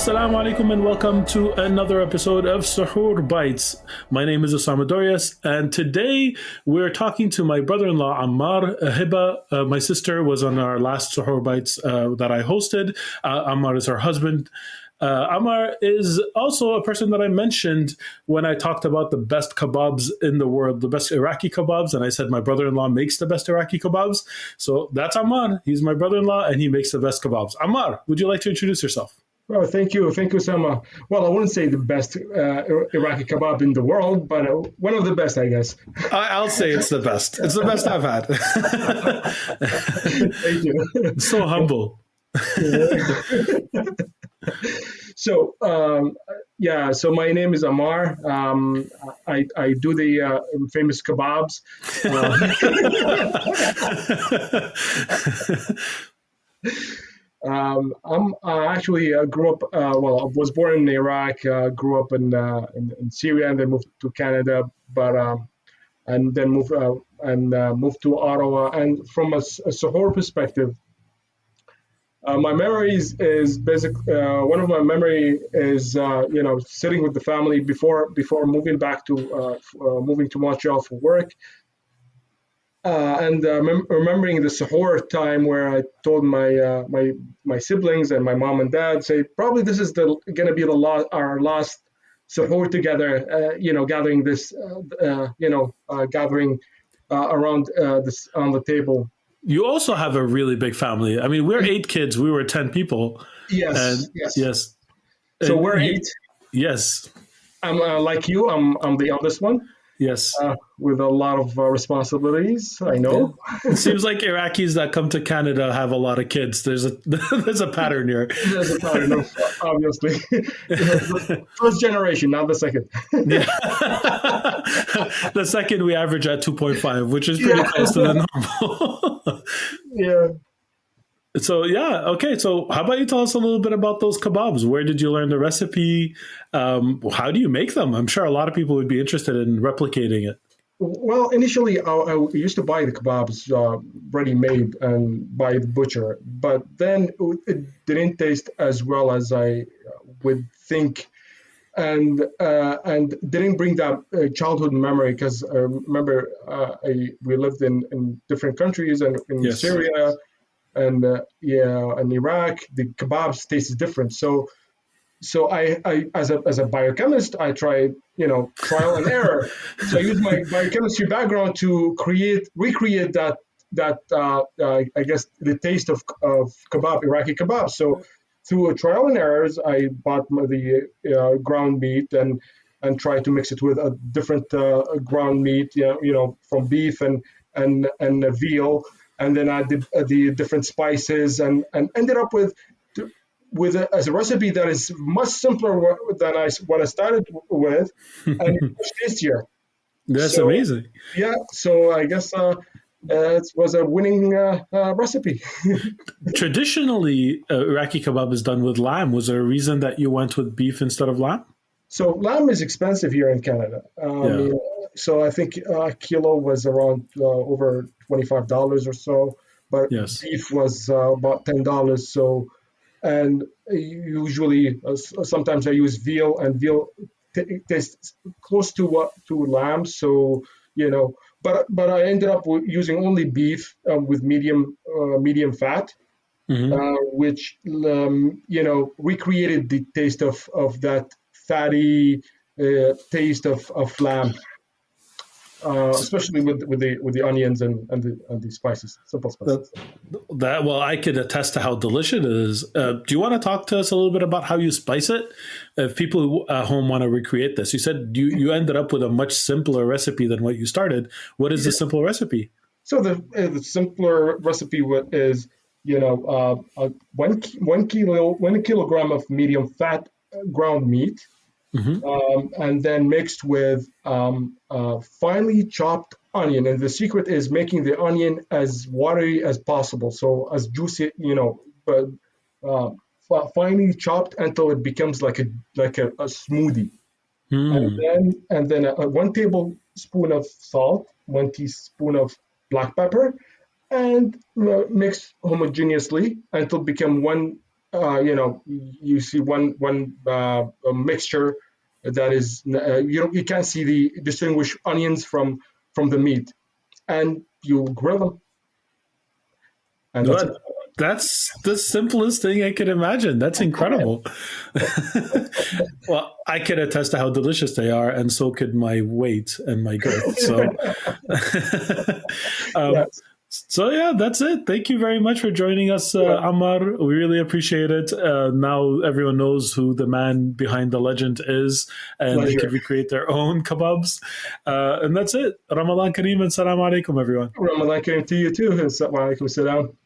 Assalamu alaikum and welcome to another episode of Suhoor Bites. My name is Osama and today we're talking to my brother-in-law Ammar. Hiba, my sister, was on our last Suhoor Bites that I hosted. Ammar is her husband. Ammar is also a person that I mentioned when I talked about the best kebabs in the world, the best Iraqi kebabs, and I said my brother-in-law makes the best Iraqi kebabs. So that's Ammar. He's my brother-in-law and he makes the best kebabs. Ammar, would you like to introduce yourself? Well, thank you, Sama. Well, I wouldn't say the best Iraqi kebab in the world, but one of the best, I guess. I'll say it's the best. It's the best I've had. Thank you. So humble. So, so my name is Ammar. I do the famous kebabs. I actually grew up. I was born in Iraq. Grew up in Syria, and then moved to Canada. And then moved to Ottawa. And from a Suhoor perspective, my memories is one of my memory is sitting with the family before moving back to moving to Montreal for work. Remembering the Suhoor time where I told my siblings and my mom and dad, say probably this is going to be our last Suhoor together, gathering this gathering around this on the table. You also have a really big family. I mean, we're 8 kids. We were 10 people. Yes. So And we're 8. Yes. I'm like you. I'm the eldest one. Yes. With a lot of responsibilities, I know. Yeah. It seems like Iraqis that come to Canada have a lot of kids. There's a pattern here. There's a pattern, obviously. First generation, not the second. Yeah. The second we average at 2.5, which is pretty close to the normal. Yeah. So okay. So how about you tell us a little bit about those kebabs? Where did you learn the recipe? How do you make them? I'm sure a lot of people would be interested in replicating it. Well, initially I used to buy the kebabs ready-made and by the butcher, but then it didn't taste as well as I would think, and didn't bring that childhood memory because I remember we lived in different countries and in Syria. And in Iraq, the kebabs taste different. So I as a biochemist, I tried trial and error. So I used my biochemistry background to recreate that I guess the taste of kebab, Iraqi kebab. So through a trial and errors, I bought the ground meat and tried to mix it with a different ground meat, from beef and veal. And then I did the different spices and ended up with a recipe that is much simpler than what I started with, and much tastier. That's amazing. Yeah, so I guess it was a winning recipe. Traditionally, Iraqi kebab is done with lamb. Was there a reason that you went with beef instead of lamb? So lamb is expensive here in Canada. So I think a kilo was around over $25 or so, but beef was about $10. So, and usually sometimes I use veal, and veal tastes close to lamb. So but I ended up using only beef with medium fat, which recreated the taste of that fatty taste of lamb. Especially with the onions and the spices, simple spices. Well, I could attest to how delicious it is. Do you want to talk to us a little bit about how you spice it? If people at home want to recreate this, you said you ended up with a much simpler recipe than what you started. What is the simple recipe? So the simpler recipe is one kilogram of medium fat ground meat. And then mixed with finely chopped onion. And the secret is making the onion as watery as possible, so as juicy, but finely chopped until it becomes like a smoothie. And then 1 tablespoon of salt, 1 teaspoon of black pepper, and mix homogeneously until become one you see one a mixture that is you can't see the distinguish onions from the meat, and you grill them, and that's it. But that's the simplest thing I could imagine. That's incredible. Well, I can attest to how delicious they are, and so could my weight and my girth. So, um, Yes, so yeah, that's it. Thank you very much for joining us, yeah, Ammar. We really appreciate it. Now everyone knows who the man behind the legend is, and they pleasure. can recreate their own kebabs. And that's it. Ramadan Kareem and Salam Alaikum, everyone. Ramadan Kareem to you too. Assalamu alaikum. Salam.